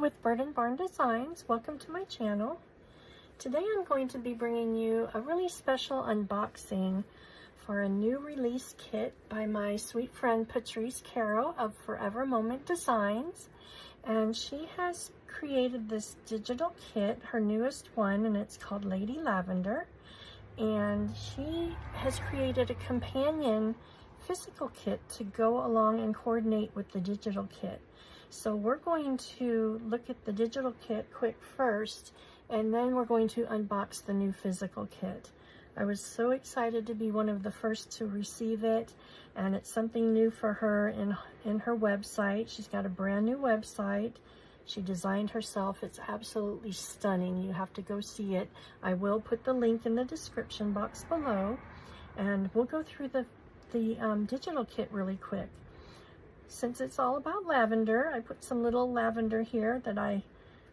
with Bird and Barn Designs. Welcome to my channel. Today I'm going to be bringing you a really special unboxing for a new release kit by my sweet friend Patrice Carrow of Forever Moment Designs. And she has created this digital kit, her newest one, and it's called Lady Lavender. And she has created a companion physical kit to go along and coordinate with the digital kit. So we're going to look at the digital kit quick first, and then we're going to unbox the new physical kit. I was so excited to be one of the first to receive it, and it's something new for her in her website. She's got a brand new website. She designed herself. It's absolutely stunning. You have to go see it. I will put the link in the description box below, and we'll go through the digital kit really quick. Since it's all about lavender, I put some little lavender here that I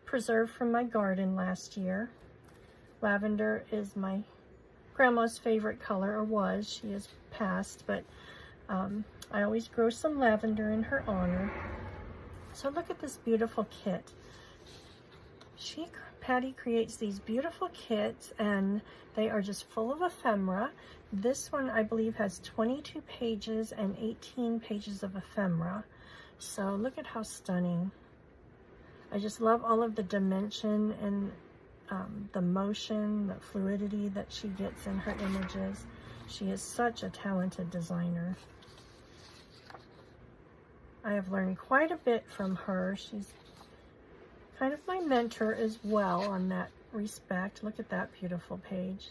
preserved from my garden last year. Lavender is my grandma's favorite color, or was. She has passed, but I always grow some lavender in her honor. So look at this beautiful kit. Patty creates these beautiful kits, and they are just full of ephemera. This one, I believe, has 22 pages and 18 pages of ephemera. So look at how stunning. I just love all of the dimension and the motion, the fluidity that she gets in her images. She is such a talented designer. I have learned quite a bit from her. She's kind of my mentor as well on that respect. Look at that beautiful page.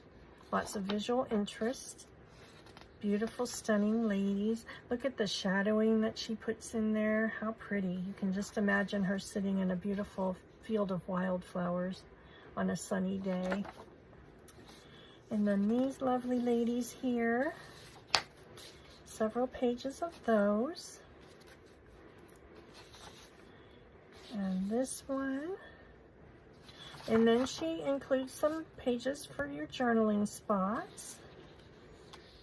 Lots of visual interest. Beautiful, stunning ladies. Look at the shadowing that she puts in there. How pretty. You can just imagine her sitting in a beautiful field of wildflowers on a sunny day. And then these lovely ladies here. Several pages of those. And this one. And then she includes some pages for your journaling spots.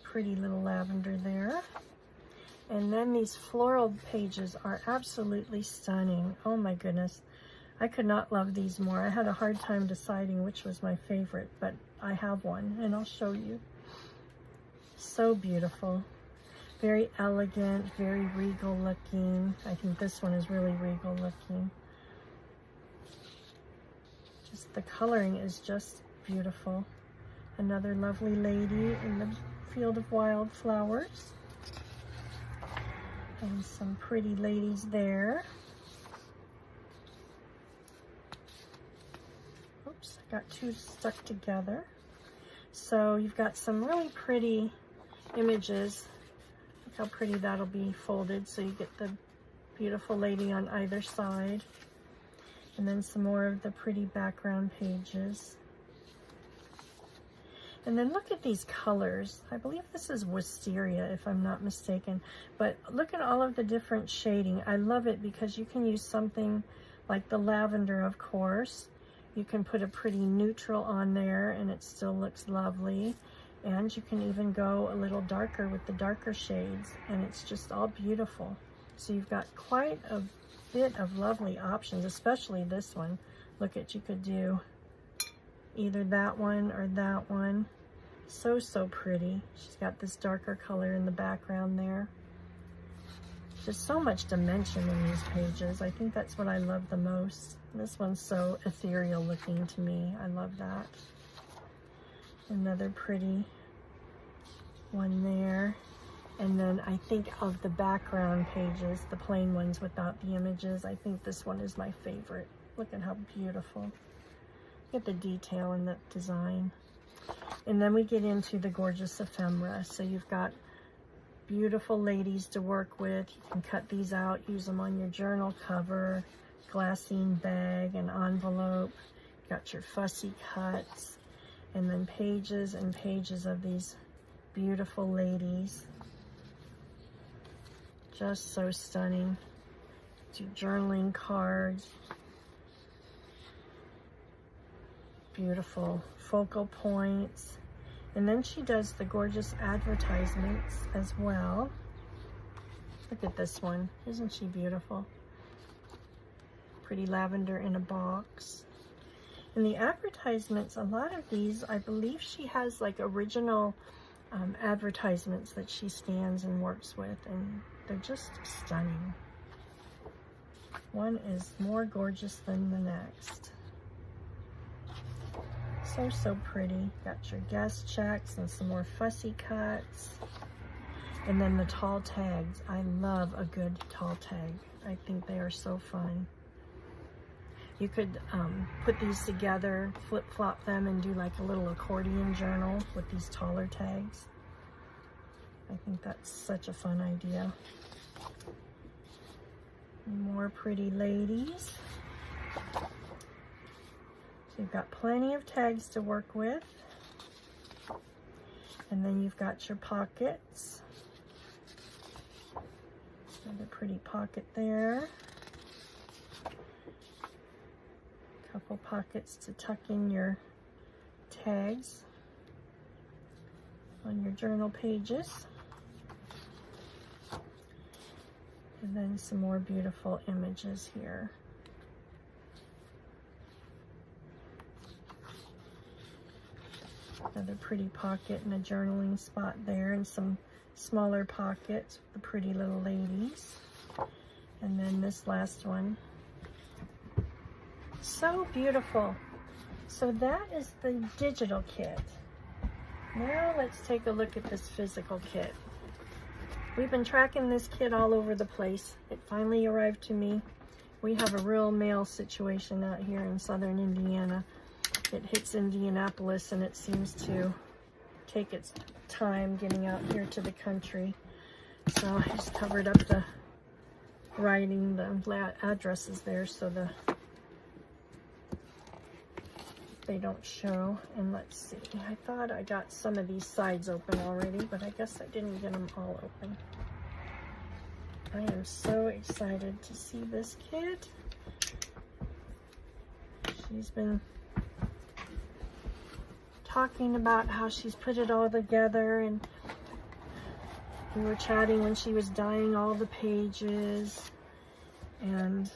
Pretty little lavender there. And then these floral pages are absolutely stunning. Oh my goodness. I could not love these more. I had a hard time deciding which was my favorite, but I have one and I'll show you. So beautiful. Very elegant, very regal looking. I think this one is really regal looking. Just the coloring is just beautiful. Another lovely lady in the field of wildflowers. And some pretty ladies there. Oops, I got two stuck together. So you've got some really pretty images. Look how pretty that'll be folded, so you get the beautiful lady on either side. And then some more of the pretty background pages. And then look at these colors. I believe this is wisteria, if I'm not mistaken. But look at all of the different shading. I love it because you can use something like the lavender, of course. You can put a pretty neutral on there and it still looks lovely. And you can even go a little darker with the darker shades, and it's just all beautiful. So you've got quite a bit of lovely options, especially this one. Look at, you could do either that one or that one. So pretty. She's got this darker color in the background there. Just so much dimension in these pages. I think that's what I love the most. This one's so ethereal looking to me. I love that. Another pretty one there. And then I think of the background pages, the plain ones without the images, I think this one is my favorite. Look at how beautiful. Look at the detail in that design. And then we get into the gorgeous ephemera. So you've got beautiful ladies to work with. You can cut these out, use them on your journal cover, glassine bag, an envelope. You've got your fussy cuts. And then pages and pages of these beautiful ladies. Just so stunning. Do journaling cards. Beautiful focal points. And then she does the gorgeous advertisements as well. Look at this one. Isn't she beautiful? pretty lavender in a box. In the advertisements, a lot of these, I believe she has like original advertisements that she scans and works with, and they're just stunning. One is more gorgeous than the next. So, so pretty. Got your guest checks and some more fussy cuts. And then the tall tags. I love a good tall tag. I think they are so fun. You could put these together, flip-flop them, and do like a little accordion journal with these taller tags. I think that's such a fun idea. More pretty ladies. So you've got plenty of tags to work with. And then you've got your pockets. Another pretty pocket there. Couple pockets to tuck in your tags on your journal pages. And then some more beautiful images here. Another pretty pocket and a journaling spot there, and some smaller pockets with the pretty little ladies. And then this last one. So beautiful. So that is the digital kit. Now let's take a look at this physical kit. We've been tracking this kit all over the place. It finally arrived to me. We have a real mail situation out here in southern Indiana. It hits Indianapolis and it seems to take its time getting out here to the country. So I just covered up the writing, the addresses there so they don't show. And let's see, I thought I got some of these sides open already, but I guess I didn't get them all open. I am so excited to see this kit. She's been talking about how she's put it all together, and we were chatting when she was dyeing all the pages and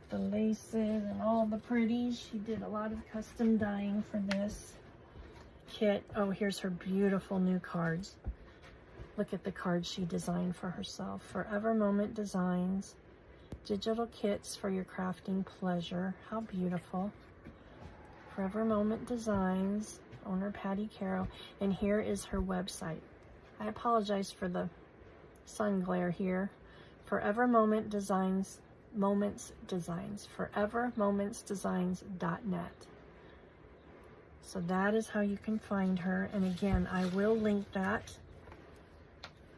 the laces and all the pretties. She did a lot of custom dyeing for this kit. Oh, here's her beautiful new cards. Look at the cards she designed for herself. Forever Moment Designs, digital kits for your crafting pleasure. How beautiful. Forever Moment Designs, owner Patty Carrow. And here is her website. I apologize for the sun glare here. Forever Moment Designs, Moments Designs, forevermomentsdesigns.net. So that is how you can find her. And again, I will link that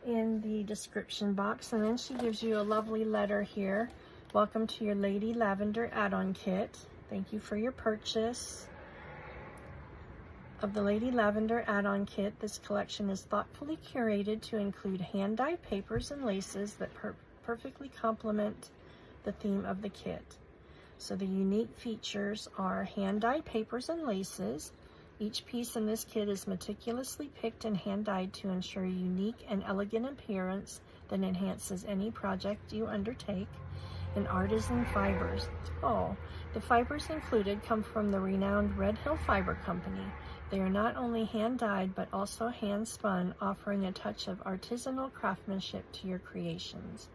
in the description box. And then she gives you a lovely letter here. Welcome to your Lady Lavender add-on kit. Thank you for your purchase of the Lady Lavender add-on kit. This collection is thoughtfully curated to include hand-dyed papers and laces that perfectly complement the theme of the kit. So the unique features are hand-dyed papers and laces. Each piece in this kit is meticulously picked and hand-dyed to ensure a unique and elegant appearance that enhances any project you undertake. And artisan fibers. Oh, the fibers included come from the renowned Red Hill Fiber Company. They are not only hand-dyed but also hand-spun, offering a touch of artisanal craftsmanship to your creations.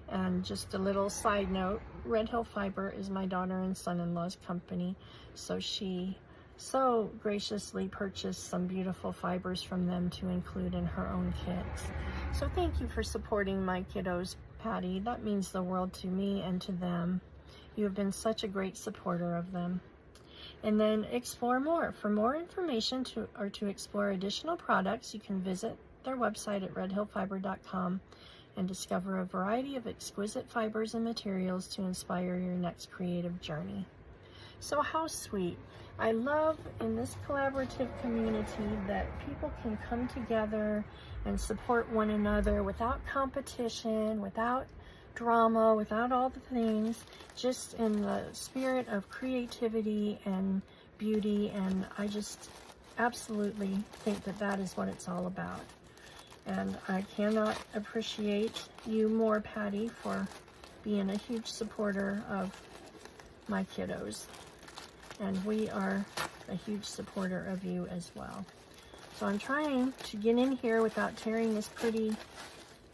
And just a little side note, Red Hill Fiber is my daughter and son-in-law's company, so she so graciously purchased some beautiful fibers from them to include in her own kits. So thank you for supporting my kiddos, Patty. That means the world to me and to them. You have been such a great supporter of them. And then explore more. For more information or to explore additional products, you can visit their website at redhillfiber.com and discover a variety of exquisite fibers and materials to inspire your next creative journey. So how sweet. I love in this collaborative community that people can come together and support one another without competition, without drama, without all the things, just in the spirit of creativity and beauty. And I just absolutely think that that is what it's all about. And I cannot appreciate you more, Patty, for being a huge supporter of my kiddos. And we are a huge supporter of you as well. So I'm trying to get in here without tearing this pretty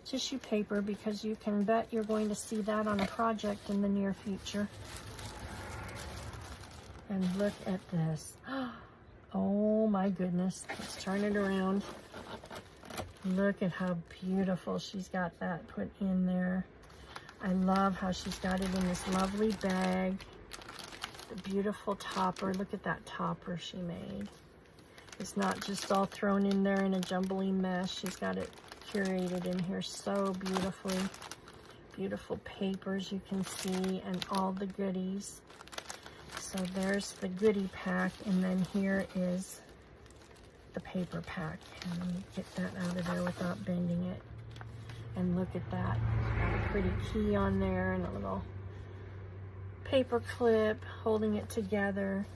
tissue paper, because you can bet you're going to see that on a project in the near future. And look at this. Oh my goodness. Let's turn it around. Look at how beautiful she's got that put in there. I love how she's got it in this lovely bag. The beautiful topper. Look at that topper she made. It's not just all thrown in there in a jumbly mess. She's got it curated in here so beautifully. Beautiful papers you can see, and all the goodies. So there's the goodie pack, and then here is the paper pack. And let me get that out of there without bending it. And look at that. Got a pretty key on there and a little paper clip holding it together.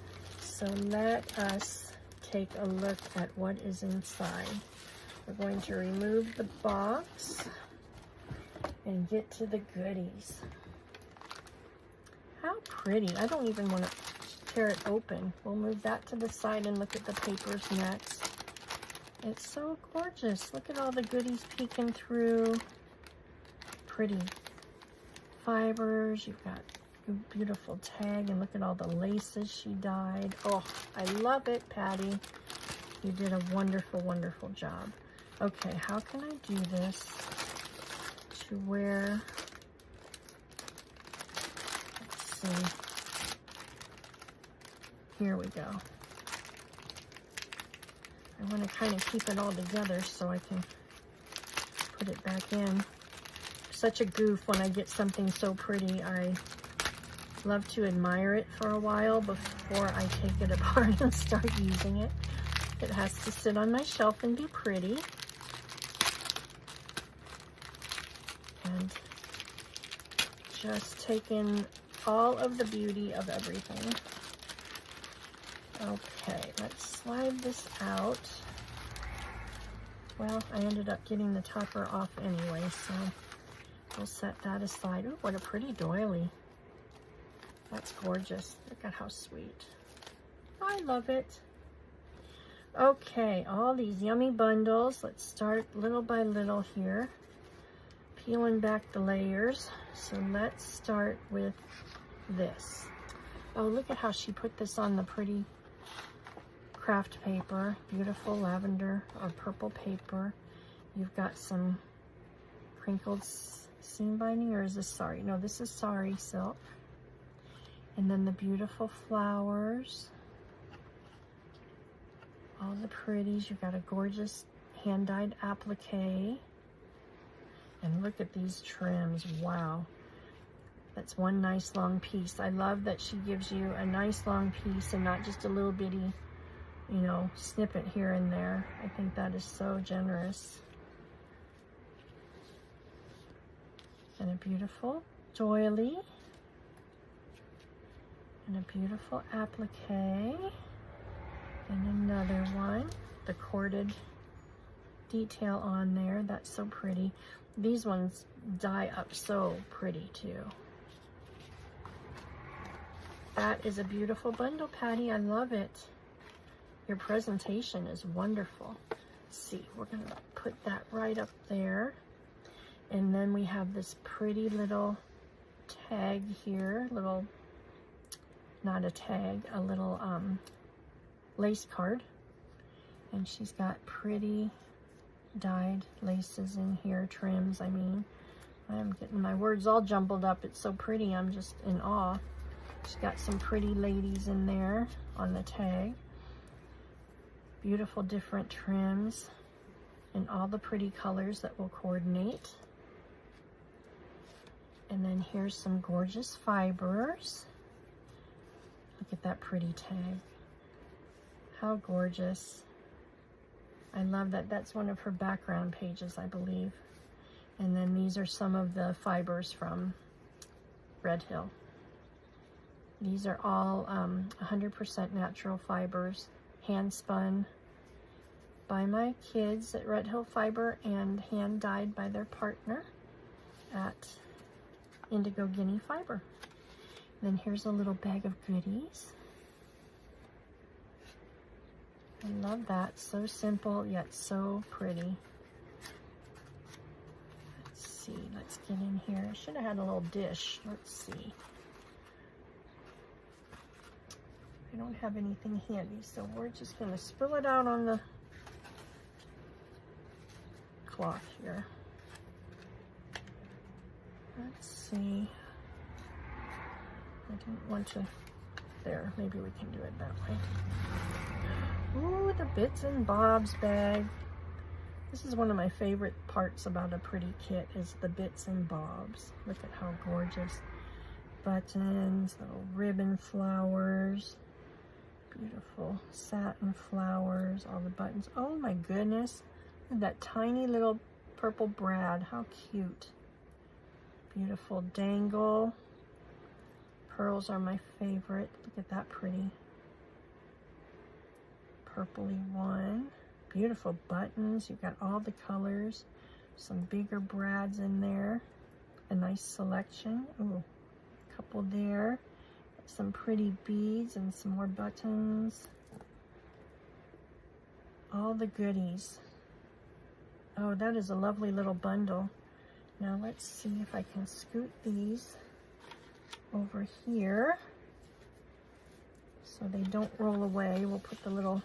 So let us take a look at what is inside. We're going to remove the box and get to the goodies. How pretty. I don't even want to tear it open. We'll move that to the side and look at the papers next. It's so gorgeous. Look at all the goodies peeking through. Pretty fibers. You've got a beautiful tag, and look at all the laces she dyed. Oh, I love it, Patty. You did a wonderful, wonderful job. Okay, how can I do this to where, let's see, here we go. I want to kind of keep it all together so I can put it back in. Such a goof when I get something so pretty. I love to admire it for a while before I take it apart and start using it. It has to sit on my shelf and be pretty. And just take in all of the beauty of everything. Okay, let's slide this out. Well, I ended up getting the topper off anyway, so we'll set that aside. Oh, what a pretty doily. That's gorgeous. Look at how sweet. I love it. Okay, all these yummy bundles. Let's start little by little here, peeling back the layers. So let's start with this. Oh, look at how she put this on the pretty craft paper. Beautiful lavender or purple paper. You've got some crinkled seam binding, or is this sari? No, this is sari silk. And then the beautiful flowers. All the pretties. You've got a gorgeous hand-dyed applique. And look at these trims. Wow. That's one nice long piece. I love that she gives you a nice long piece and not just a little bitty, you know, snippet here and there. I think that is so generous. And a beautiful doily. And a beautiful applique. And another one. The corded detail on there. That's so pretty. These ones dye up so pretty too. That is a beautiful bundle, Patty. I love it. Your presentation is wonderful. Let's see, we're going to put that right up there. And then we have this pretty little tag here. Little, not a tag, a little lace card. And she's got pretty dyed laces in here, trims, I mean. I'm getting my words all jumbled up. It's so pretty, I'm just in awe. She's got some pretty ladies in there on the tag. Beautiful different trims and all the pretty colors that will coordinate. And then here's some gorgeous fibers. Look at that pretty tag. How gorgeous. I love that. That's one of her background pages, I believe. And then these are some of the fibers from Red Hill. These are all 100% natural fibers, hand spun by my kids at Red Hill Fiber and hand dyed by their partner at indigo guinea fiber. And then here's a little bag of goodies. I love that. So simple, yet so pretty. Let's see. Let's get in here. I should have had a little dish. Let's see. I don't have anything handy, so we're just going to spill it out on the cloth here. Let's see. I didn't want to. There, maybe we can do it that way. Ooh, the bits and bobs bag. This is one of my favorite parts about a pretty kit is the bits and bobs. Look at how gorgeous. Buttons, little ribbon flowers, beautiful satin flowers, all the buttons. Oh my goodness, and that tiny little purple brad, how cute. Beautiful dangle. Pearls are my favorite. Look at that pretty purpley one. Beautiful buttons. You've got all the colors. Some bigger brads in there. A nice selection. Ooh, a couple there. Some pretty beads and some more buttons. All the goodies. Oh, that is a lovely little bundle. Now let's see if I can scoot these over here so they don't roll away. We'll put the little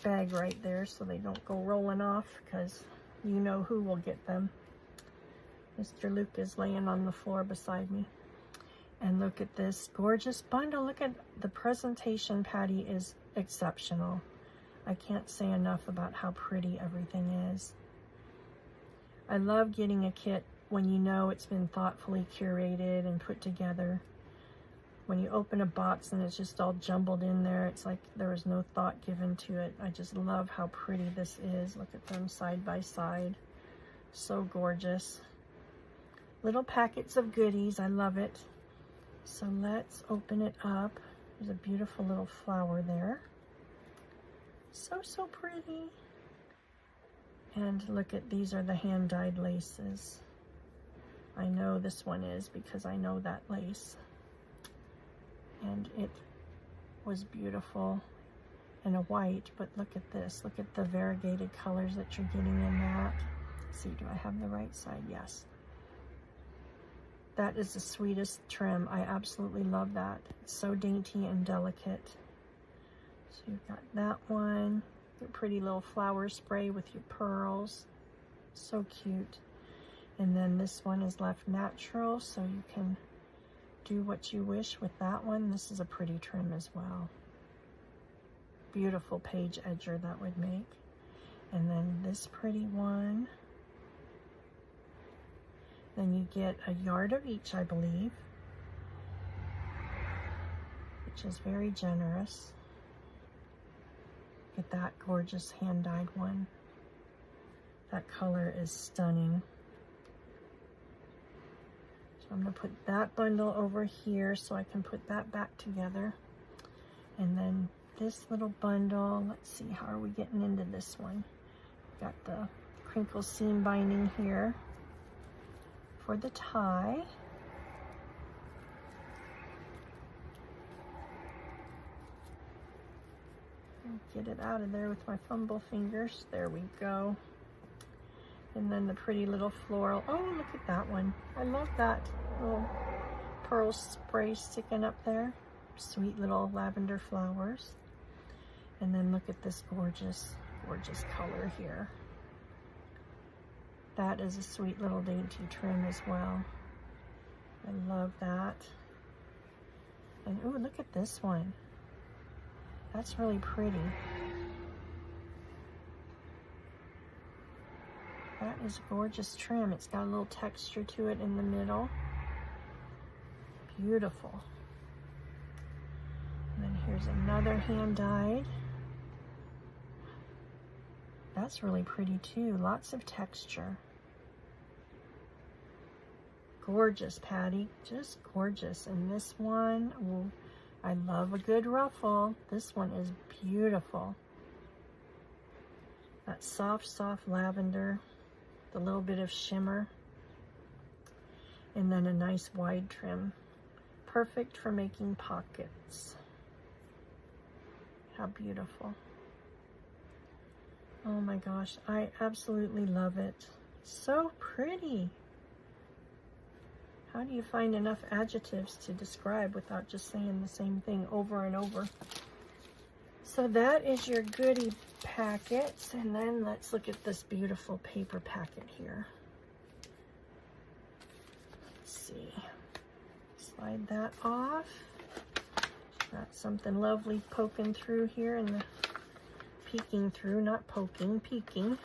bag right there so they don't go rolling off, because you know who will get them. Mr. Luke is laying on the floor beside me. And look at this gorgeous bundle. Look at the presentation, Patty, is exceptional. I can't say enough about how pretty everything is. I love getting a kit when you know it's been thoughtfully curated and put together. When you open a box and it's just all jumbled in there, it's like there was no thought given to it. I just love how pretty this is. Look at them side by side. So gorgeous. Little packets of goodies. I love it. So let's open it up. There's a beautiful little flower there. So, so pretty. And look at, these are the hand-dyed laces. I know this one is because I know that lace. And it was beautiful in a white, but look at this. Look at the variegated colors that you're getting in that. Let's see, do I have the right side? Yes. That is the sweetest trim. I absolutely love that. It's so dainty and delicate. So you've got that one. Your pretty little flower spray with your pearls. So cute. And then this one is left natural, so you can do what you wish with that one. This is a pretty trim as well. Beautiful page edger that would make. And then this pretty one. Then you get a yard of each, I believe, which is very generous. Look at that gorgeous hand-dyed one. That color is stunning. So I'm going to put that bundle over here so I can put that back together. And then this little bundle, let's see, how are we getting into this one? Got the crinkle seam binding here for the tie. Get it out of there with my fumble fingers. There we go. And then the pretty little floral. Oh, look at that one. I love that little pearl spray sticking up there. Sweet little lavender flowers. And then look at this gorgeous, gorgeous color here. That is a sweet little dainty trim as well. I love that. And ooh, look at this one. That's really pretty. That is a gorgeous trim. It's got a little texture to it in the middle. Beautiful. And then here's another hand-dyed. That's really pretty too. Lots of texture. Gorgeous, Patty. Just gorgeous. And this one, ooh, I love a good ruffle. This one is beautiful. That soft, soft lavender, the little bit of shimmer. and then a nice wide trim. Perfect for making pockets. How beautiful. Oh my gosh, I absolutely love it. So pretty. How do you find enough adjectives to describe without just saying the same thing over and over? So that is your goodie packets, and then let's look at this beautiful paper packet here. Let's see. Slide that off. Got something lovely poking through here and the peeking through, not poking, peeking.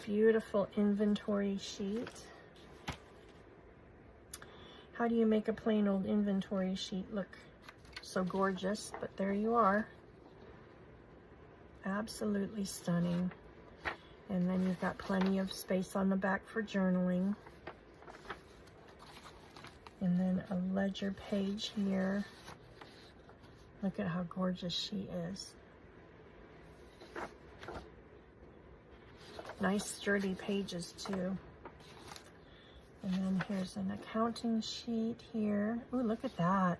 Beautiful inventory sheet. How do you make a plain old inventory sheet look so gorgeous? But there you are. Absolutely stunning. And then you've got plenty of space on the back for journaling. And then a ledger page here. Look at how gorgeous she is. Nice sturdy pages too. And then here's an accounting sheet here. Ooh, look at that.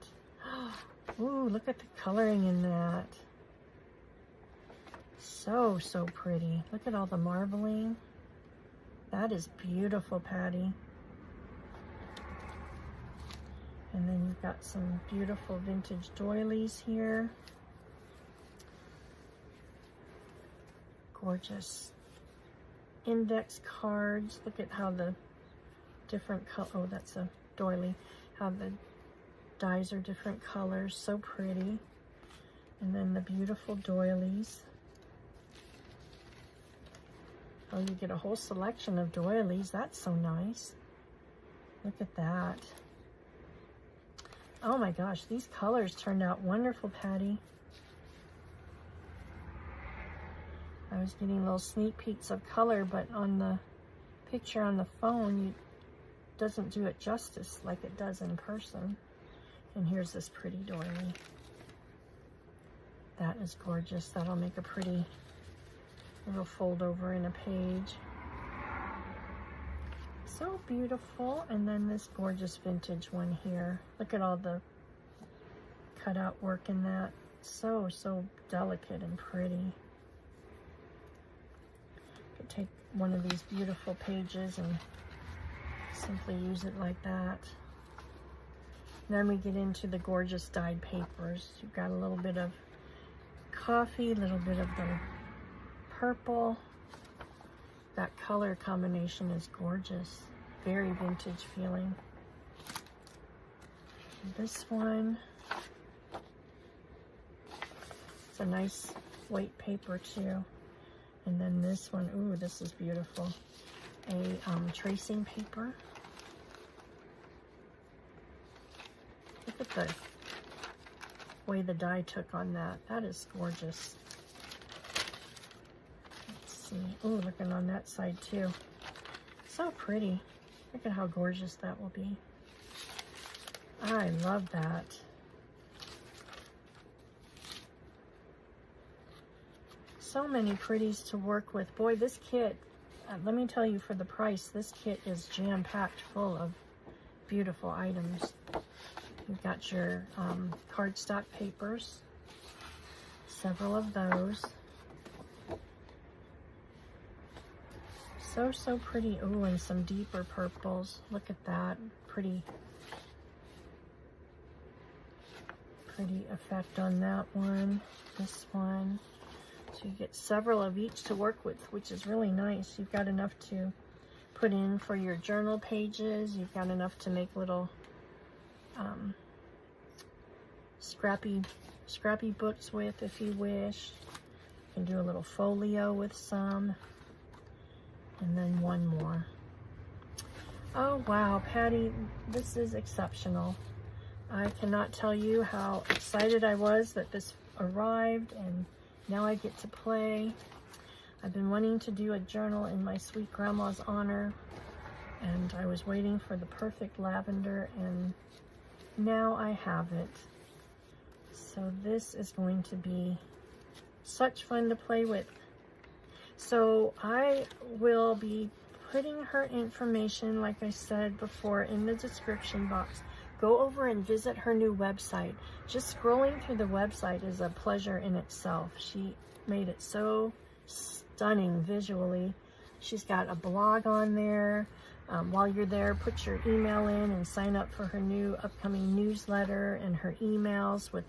Ooh, look at the coloring in that. So, so pretty. Look at all the marbling. That is beautiful, Patty. And then you've got some beautiful vintage doilies here. Gorgeous index cards. Look at how the different color, oh, that's a doily. How the dies are different colors, so pretty. And then the beautiful doilies. Oh, you get a whole selection of doilies. That's so nice. Look at that. Oh my gosh, these colors turned out wonderful, Patty. I was getting little sneak peeks of color, but on the picture on the phone, it doesn't do it justice like it does in person. And here's this pretty doily. That is gorgeous. That'll make a pretty little fold over in a page. So beautiful. And then this gorgeous vintage one here. Look at all the cutout work in that. So, so delicate and pretty. Could take one of these beautiful pages and simply use it like that. Then we get into the gorgeous dyed papers. You've got a little bit of coffee, a little bit of the purple. That color combination is gorgeous. Very vintage feeling. This one, it's a nice weight paper too. And then this one, ooh, this is beautiful. A tracing paper. Look at the way the dye took on that. That is gorgeous. Let's see. Ooh, looking on that side too. So pretty. Look at how gorgeous that will be. I love that. So many pretties to work with. Boy, this kit, let me tell you, for the price, this kit is jam-packed full of beautiful items. You've got your cardstock papers, several of those. So, so pretty. Ooh, and some deeper purples. Look at that. Pretty effect on that one. This one. So you get several of each to work with, which is really nice. You've got enough to put in for your journal pages. You've got enough to make little scrappy books with if you wish. You can do a little folio with some. And then one more. Oh wow, Patty, this is exceptional. I cannot tell you how excited I was that this arrived, and now I get to play. I've been wanting to do a journal in my sweet grandma's honor, and I was waiting for the perfect lavender, and now I have it. So this is going to be such fun to play with. So I will be putting her information, like I said before, in the description box. Go over and visit her new website. Just scrolling through the website is a pleasure in itself. She made it so stunning visually. She's got a blog on there. While you're there, put your email in and sign up for her new upcoming newsletter and her emails with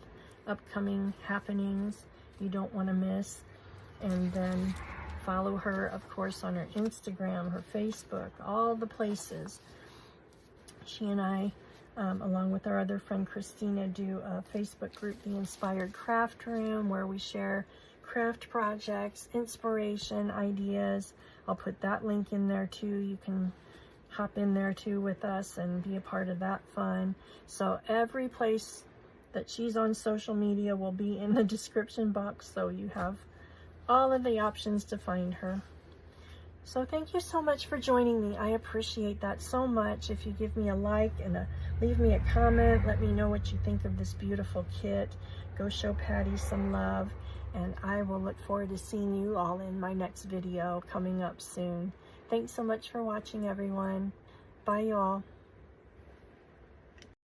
upcoming happenings you don't want to miss. And then follow her, of course, on her Instagram, her Facebook, all the places. She and I, along with our other friend Christina, do a Facebook group, The Inspired Craft Room, where we share craft projects, inspiration, ideas. I'll put that link in there too. You can hop in there too with us and be a part of that fun. So every place that she's on social media will be in the description box, so you have all of the options to find her. So thank you so much for joining me. I appreciate that so much. If you give me a like and leave me a comment, let me know what you think of this beautiful kit. Go show Patty some love, and I will look forward to seeing you all in my next video coming up soon. Thanks so much for watching, everyone. Bye, y'all.